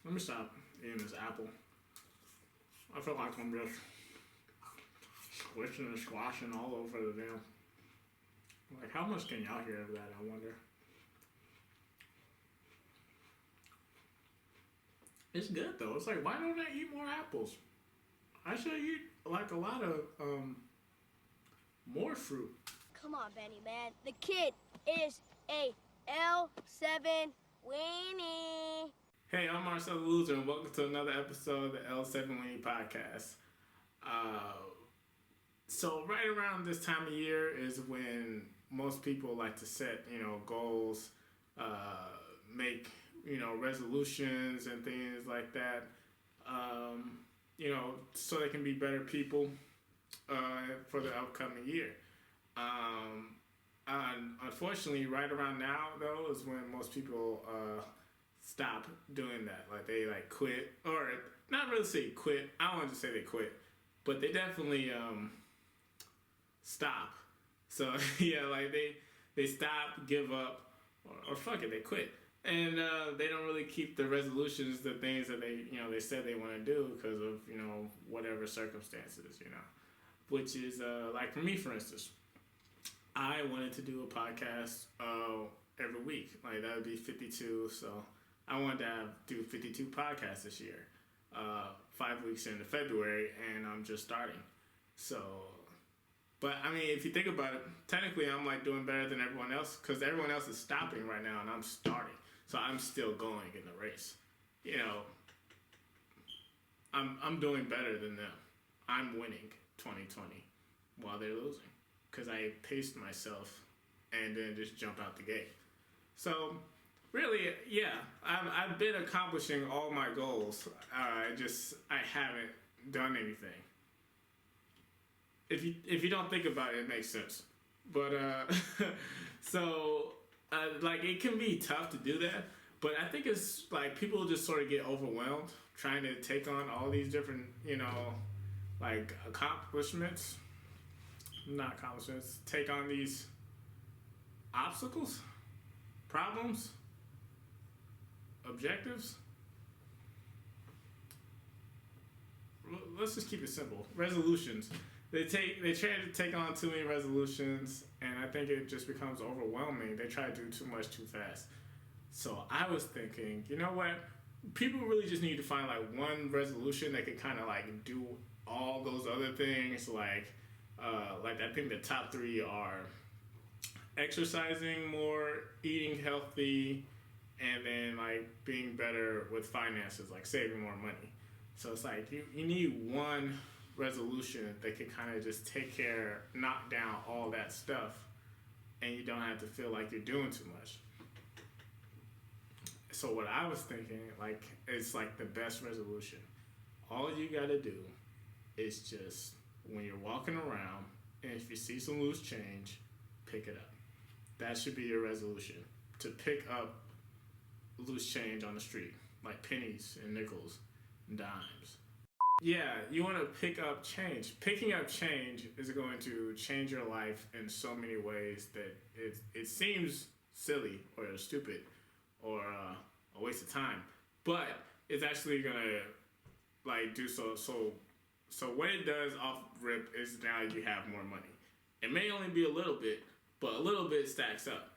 Let me stop eating this apple. I feel like I'm just squishing and squashing all over the damn. Like, how much can y'all hear of that, I wonder? It's good, though. It's like, why don't I eat more apples? I should eat, like, a lot of, more fruit. Come on, Benny, man. The kid is a L7 Weenie. Hey, I'm Marcel the Loser, and welcome to another episode of the L7 Weenie podcast. So right around this time of year is when most people like to set, goals, make, resolutions and things like that, so they can be better people for the upcoming year. Unfortunately, right around now, though, is when most people stop doing that. Like, they, quit, or not really say quit. I don't want to say they quit, but they definitely stop. So, yeah, they stop, give up, or fuck it, they quit. And they don't really keep the resolutions, the things that they said they want to do because of, whatever circumstances, Which is, like for me, for instance, I wanted to do a podcast every week. Like, that would be 52. So I wanted to do 52 podcasts this year, 5 weeks into February, and I'm just starting. So, but I mean, if you think about it, technically I'm like doing better than everyone else because everyone else is stopping right now and I'm starting. So I'm still going in the race. I'm doing better than them. I'm winning 2020 while they're losing because I paced myself and then just jump out the gate. So really, yeah, I've been accomplishing all my goals. I haven't done anything. If you don't think about it, it makes sense. But so it can be tough to do that. But I think it's like people just sort of get overwhelmed trying to take on all these different, accomplishments. Not accomplishments. Take on these obstacles, problems, objectives. Let's just keep it simple. Resolutions. They try to take on too many resolutions, and I think it just becomes overwhelming. They try to do too much too fast. So I was thinking, you know what? People really just need to find one resolution that could kind of do all those other things. I think the top 3 are exercising more, eating healthy, and then being better with finances, saving more money. So it's you need one resolution that can kind of just knock down all that stuff, and you don't have to feel like you're doing too much. So what I was thinking, it's the best resolution. All you gotta do is just, when you're walking around, and if you see some loose change, pick it up. That should be your resolution, to pick up loose change on the street, like pennies and nickels and dimes. Yeah, you want to pick up change. Picking up change is going to change your life in so many ways that it seems silly or stupid or a waste of time, but it's actually gonna do so. So what it does off rip is now you have more money. It may only be a little bit, but a little bit stacks up.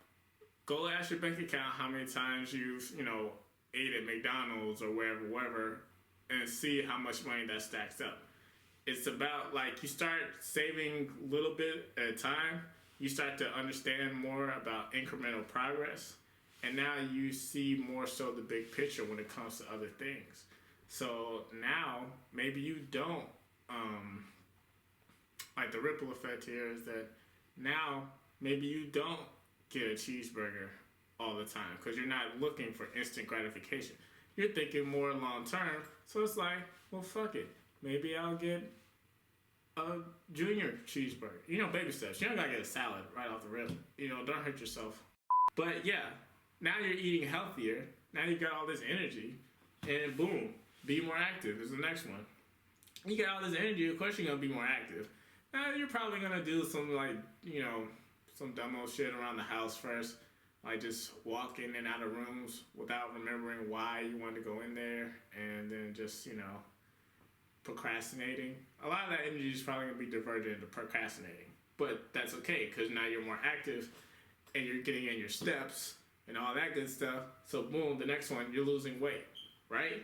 Go ask your bank account how many times you've ate at McDonald's or wherever, and see how much money that stacks up. It's about you start saving a little bit at a time. You start to understand more about incremental progress. And now you see more so the big picture when it comes to other things. So now maybe you don't, the ripple effect here is that now maybe you don't get a cheeseburger all the time because you're not looking for instant gratification. You're thinking more long term. So it's well, fuck it. Maybe I'll get a junior cheeseburger. Baby steps. You don't gotta get a salad right off the rip. Don't hurt yourself. But yeah. Now you're eating healthier. Now you got all this energy. And boom, be more active is the next one. You got all this energy, of course you're going to be more active. Now you're probably going to do some some dumb old shit around the house first. like just walk in and out of rooms without remembering why you wanted to go in there, and then just, procrastinating. A lot of that energy is probably going to be diverted into procrastinating. But that's okay, because now you're more active and you're getting in your steps and all that good stuff. So boom, the next one, you're losing weight, right?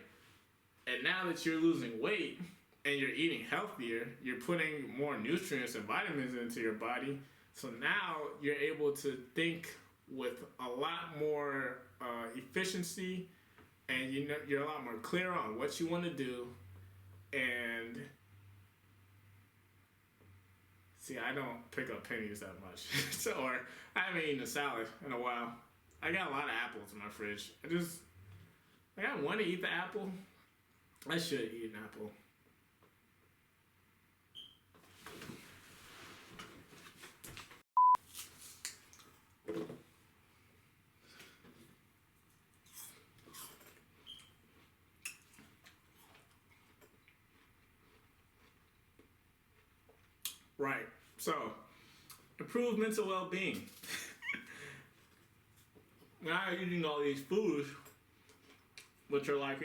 And now that you're losing weight and you're eating healthier, you're putting more nutrients and vitamins into your body. So now you're able to think with a lot more efficiency, and you're a lot more clear on what you want to do. And see, I don't pick up pennies that much. Or I haven't eaten a salad in a while. I got a lot of apples in my fridge. I want to eat the apple. I should eat an apple. Right. So, improve mental well-being. Now you're eating all these foods, which are like,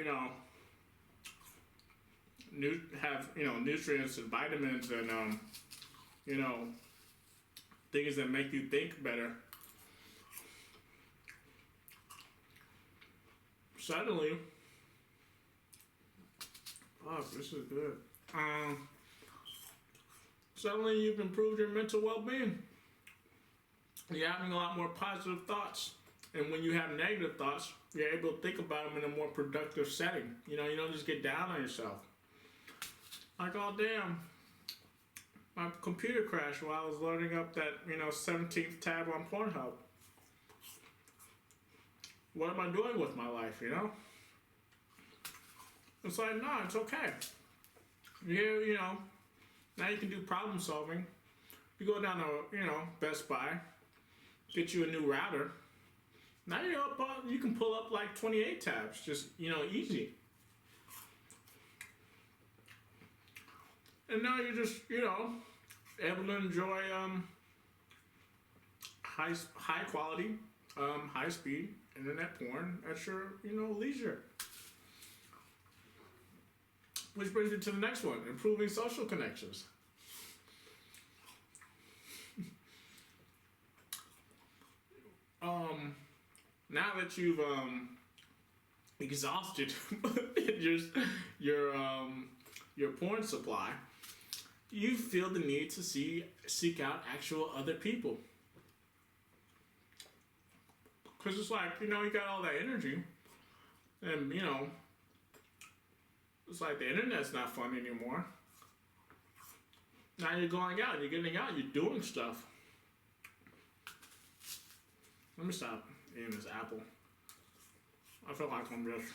have, nutrients and vitamins and, things that make you think better. Suddenly, oh, this is good. Suddenly you've improved your mental well-being. You're having a lot more positive thoughts. And when you have negative thoughts, you're able to think about them in a more productive setting. You don't just get down on yourself. Like, oh damn, my computer crashed while I was loading up that, 17th tab on Pornhub. What am I doing with my life, It's like, no, it's okay. Now you can do problem solving. You go down to, Best Buy, get you a new router. Now you can pull up like 28 tabs, just, easy. And now you're just, able to enjoy high quality, high speed internet porn at your, leisure. Which brings you to the next one, improving social connections. Now that you've exhausted your porn supply, you feel the need to seek out actual other people. Because it's like, you got all that energy, and, it's like the internet's not fun anymore. Now you're going out, you're getting out, you're doing stuff. Let me stop eating this apple. I feel like I'm just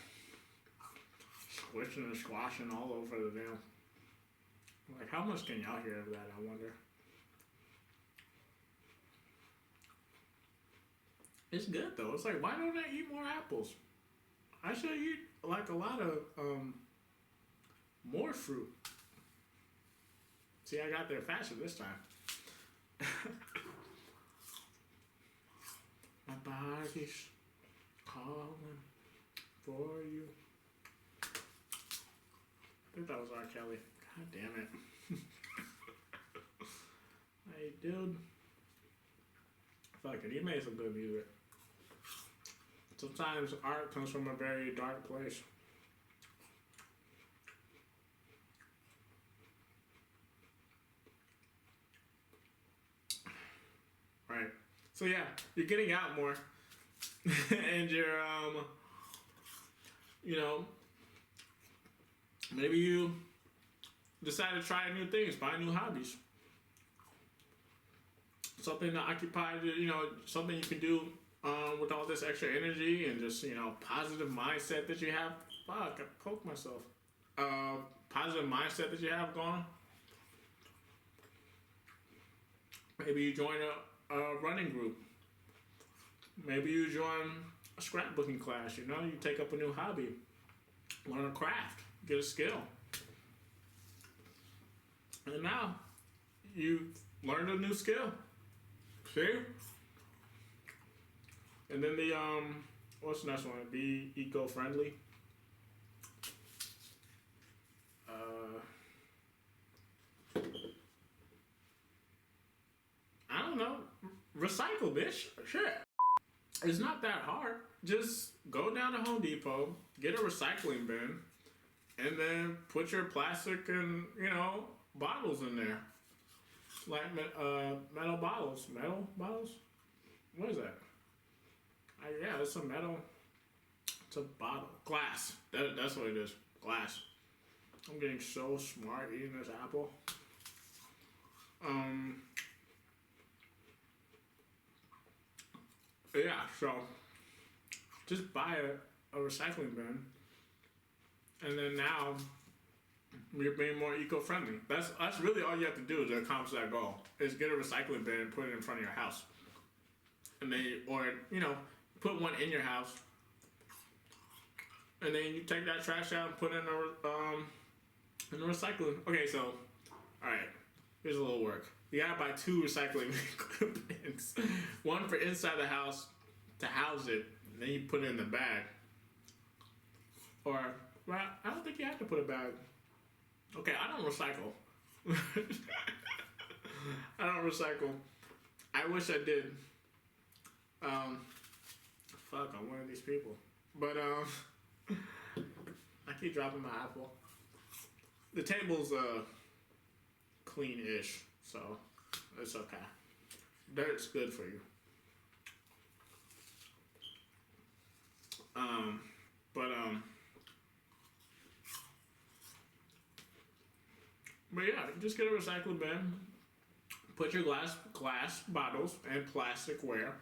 squishing and squashing all over the damn. Like, how much can y'all hear of that, I wonder? It's good though. It's like, why don't I eat more apples? I should eat like a lot of more fruit. See, I got there faster this time. My body's calling for you. I think that was R. Kelly. God damn it. Hey, dude. Fuck it, he made some good music. Sometimes art comes from a very dark place. Right. So yeah, you're getting out more, and you're maybe you decide to try new things, find new hobbies, something to occupy, something you can do with all this extra energy and just positive mindset that you have. Fuck, I poked myself. Positive mindset that you have going. Maybe you join a running group. Maybe you join a scrapbooking class, you take up a new hobby, learn a craft, get a skill. And now you learned a new skill. See? And then the what's the next one? Be eco-friendly. I don't know. Recycle, bitch. Shit. It's not that hard. Just go down to Home Depot, get a recycling bin, and then put your plastic and, bottles in there. Like metal bottles. Metal bottles? What is that? Yeah, it's a metal. It's a bottle. Glass. That's what it is. Glass. I'm getting so smart eating this apple. Yeah, so just buy a recycling bin, and then now you're being more eco-friendly. That's really all you have to do to accomplish that goal. Is get a recycling bin and put it in front of your house, and then put one in your house, and then you take that trash out and put it in the recycling. Okay, so all right, here's a little work. You gotta buy 2 recycling bins. One for inside the house to house it, and then you put it in the bag. Or, well, I don't think you have to put a bag. Okay, I don't recycle. I don't recycle. I wish I did. Fuck, I'm one of these people. But, I keep dropping my apple. The table's, clean-ish. So, it's okay. Dirt's good for you. But yeah, just get a recycling bin. Put your glass bottles and plasticware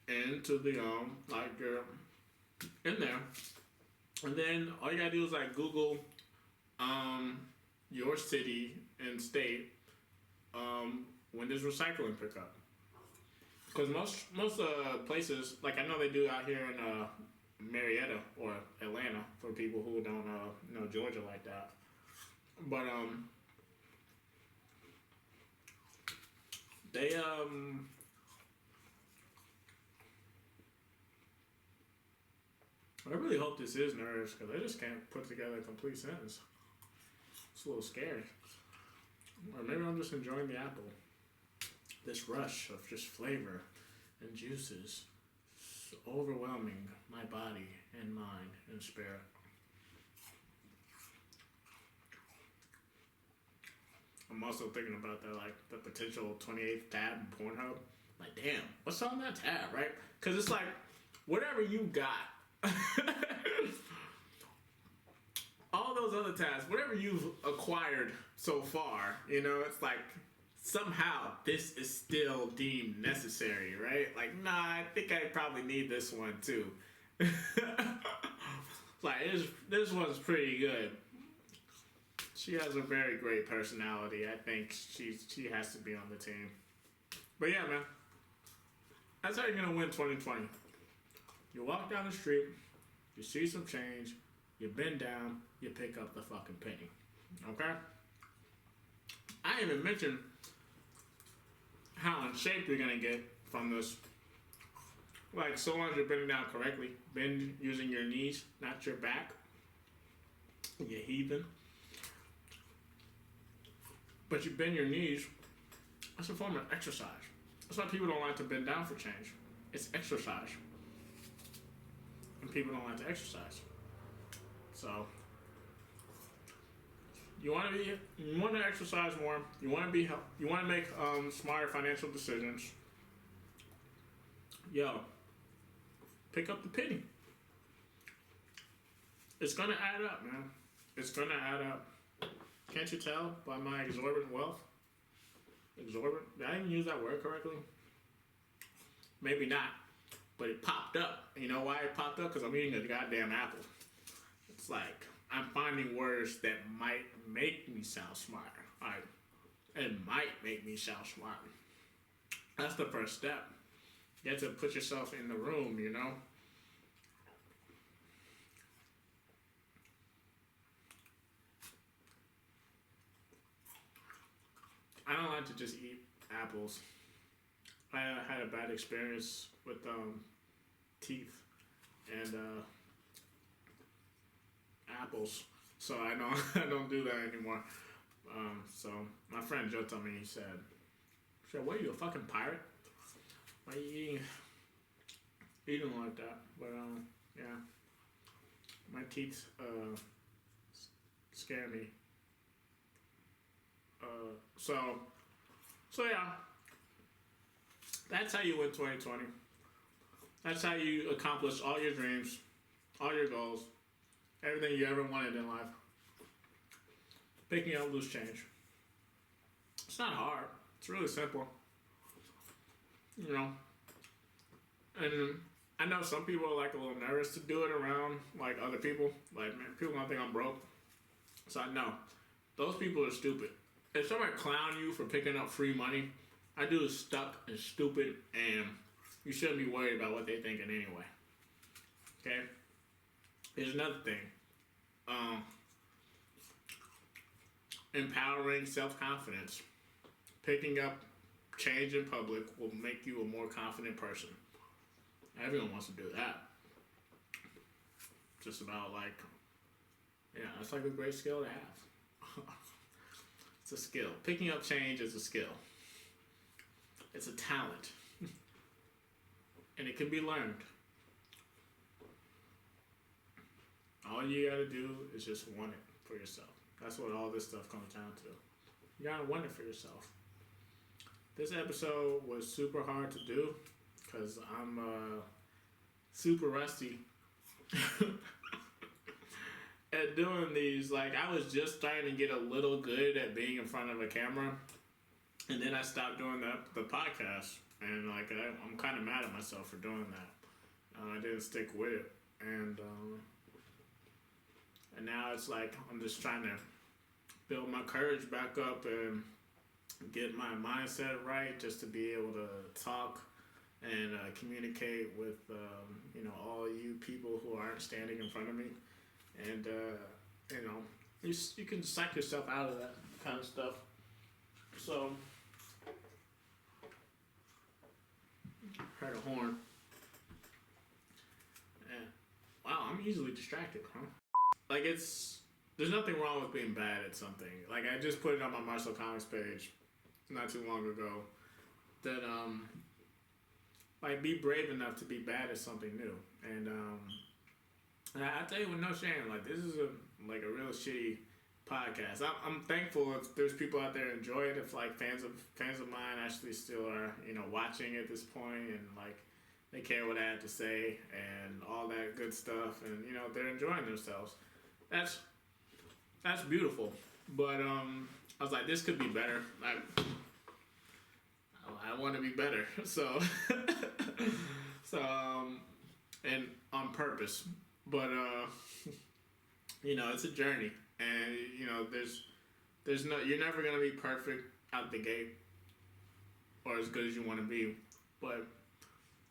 into the in there, and then all you gotta do is Google your city and state. When does recycling pick up? Because most places, I know they do out here in Marietta or Atlanta for people who don't know Georgia like that. But they I really hope this is nerves because I just can't put together a complete sentence. It's a little scary. Or maybe I'm just enjoying the apple. This rush of just flavor and juices is overwhelming my body and mind and spirit. I'm also thinking about that, the potential 28th tab in Pornhub. Damn, what's on that tab, right? Because it's whatever you got. All those other tabs, whatever you've acquired so far, it's somehow this is still deemed necessary, right? Nah, I think I probably need this one too. This one's pretty good. She has a very great personality. I think she has to be on the team. But yeah, man. That's how you're gonna win 2020. You walk down the street, you see some change, you bend down, you pick up the fucking penny. Okay? I didn't even mention how in shape you're gonna get from this. So long as you're bending down correctly, bend using your knees, not your back. You heathen. But you bend your knees, that's a form of exercise. That's why people don't like to bend down for change. It's exercise. And people don't like to exercise. So you want to exercise more. You want to make smarter financial decisions. Yo, pick up the penny. It's gonna add up, man. It's gonna add up. Can't you tell by my exorbitant wealth? Exorbitant? Did I even use that word correctly? Maybe not. But it popped up. You know why it popped up? Because I'm eating a goddamn apple. It's I'm finding words that might make me sound smarter. It might make me sound smarter. That's the first step. You have to put yourself in the room, I don't like to just eat apples. I had a bad experience with teeth and apples. So I don't I don't do that anymore. So my friend Joe told me, he said, "What are you, a fucking pirate? Why are you eating like that?" But yeah, my teeth scare me. So yeah, that's how you win 2020. That's how you accomplish all your dreams, all your goals, everything you ever wanted in life. Picking up loose change. It's not hard. It's really simple. You know. And I know some people are like a little nervous to do it around like other people. Like, man, people don't think I'm broke. So I know. Those people are stupid. If somebody clown you for picking up free money, I do is stuck and stupid, and you shouldn't be worried about what they're thinking anyway. Okay? Here's another thing. Empowering self-confidence. Picking up change in public will make you a more confident person. Everyone wants to do that. Just about like, yeah, it's like a great skill to have. It's a skill. Picking up change is a skill. It's a talent. And it can be learned. All you gotta do is just want it for yourself. That's what all this stuff comes down to. You gotta want it for yourself. This episode was super hard to do because I'm super rusty at doing these. Like, I was just starting to get a little good at being in front of a camera, and then I stopped doing the podcast, and like I'm kind of mad at myself for doing that. I didn't stick with it, and now it's like I'm just trying to build my courage back up and get my mindset right, just to be able to talk and communicate with all you people who aren't standing in front of me, and you can psych yourself out of that kind of stuff. So heard a horn. And wow, I'm easily distracted, huh? Like, there's nothing wrong with being bad at something. Like, I just put it on my Marshall Comics page not too long ago that like, be brave enough to be bad at something new. And I tell you with no shame, like, this is a real shitty podcast. I'm thankful if there's people out there enjoy it, if like fans of mine actually still are watching at this point, and like they care what I have to say and all that good stuff, and they're enjoying themselves. That's beautiful. But I was like, this could be better. I want to be better. So and on purpose. But it's a journey, and there's no, you're never gonna be perfect out the gate or as good as you want to be. But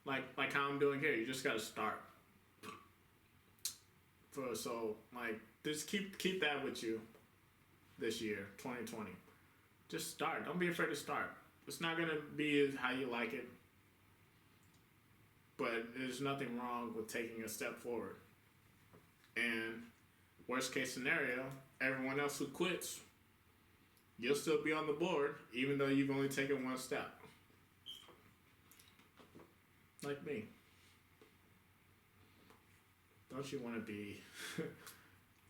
like how I'm doing here, you just gotta start. Just keep that with you this year, 2020. Just start. Don't be afraid to start. It's not gonna be how you like it, but there's nothing wrong with taking a step forward. And worst case scenario, everyone else who quits, you'll still be on the board, even though you've only taken one step. Like me. Don't you want to be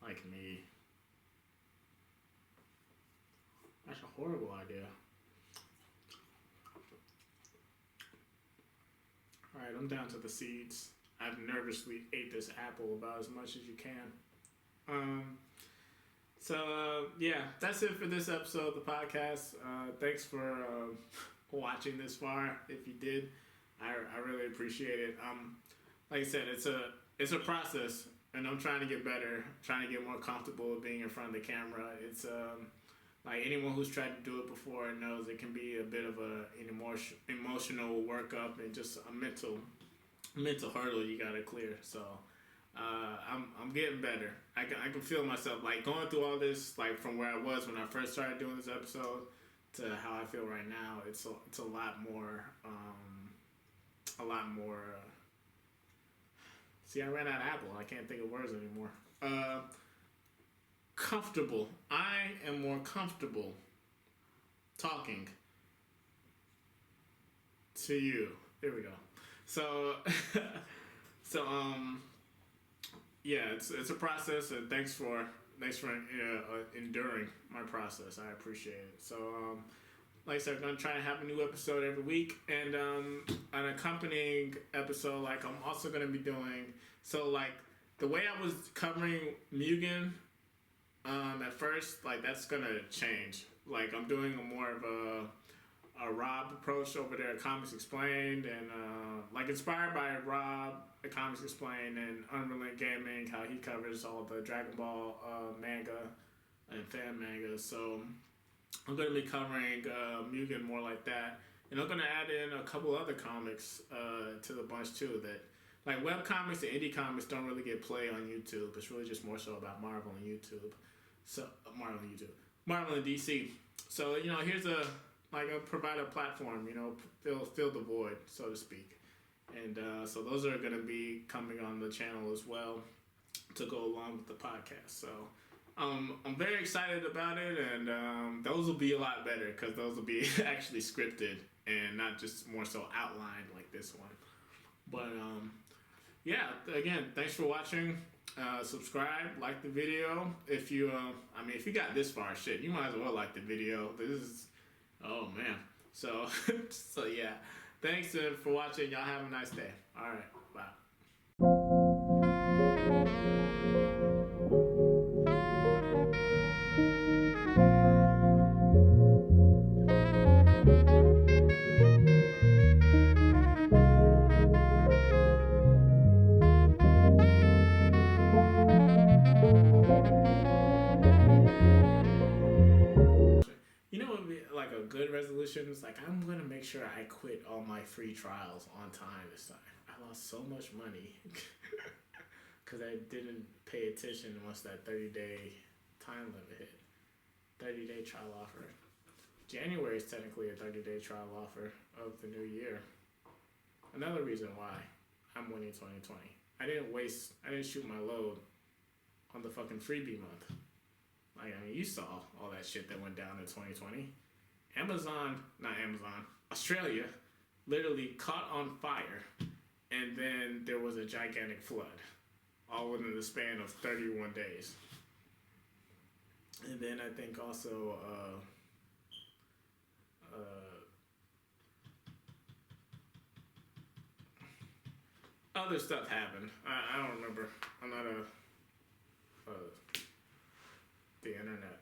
like me? That's a horrible idea. Alright, I'm down to the seeds. I've nervously ate this apple about as much as you can. Yeah, that's it for this episode of the podcast. Thanks for watching this far. If you did, I really appreciate it. Like I said, it's a process, and I'm trying to get better, trying to get more comfortable with being in front of the camera. It's like anyone who's tried to do it before knows it can be a bit of an emotional workup and just a mental hurdle you gotta clear. So I'm getting better. I can feel myself like going through all this, like from where I was when I first started doing this episode to how I feel right now. It's a lot more See, I ran out of Apple. I can't think of words anymore. Comfortable. I am more comfortable talking to you. There we go. So, yeah, it's a process, and thanks for enduring my process. I appreciate it. So, like I said, I'm gonna try to have a new episode every week, and an accompanying episode. Like I'm also gonna be doing. So like the way I was covering Mugen at first, like that's gonna change. Like I'm doing a more of a Rob approach over there at Comics Explained, and like inspired by Rob at Comics Explained and Unrelenting Gaming, how he covers all the Dragon Ball manga and fan manga. So I'm going to be covering Mugen more like that, and I'm going to add in a couple other comics to the bunch too. That like web comics and indie comics don't really get play on YouTube. It's really just more so about Marvel and YouTube. So Marvel and DC. So here's I'll provide a platform, fill the void, so to speak. And so those are going to be coming on the channel as well to go along with the podcast. So I'm very excited about it, and those will be a lot better because those will be actually scripted and not just more so outlined like this one. But yeah, again, thanks for watching. Subscribe, like the video. If you got this far, shit, you might as well like the video. This is, oh man. So yeah, thanks for watching. Y'all have a nice day. All right, bye. What would be like a good resolution is like I'm gonna make sure I quit all my free trials on time this time. I lost so much money because I didn't pay attention once that 30-day time limit hit. 30-day trial offer. January is technically a 30-day trial offer of the new year. Another reason why I'm winning 2020. I didn't shoot my load on the fucking freebie month. Like, you saw all that shit that went down in 2020. Australia literally caught on fire, and then there was a gigantic flood, all within the span of 31 days. And then I think also other stuff happened. I don't remember. I'm not the internet.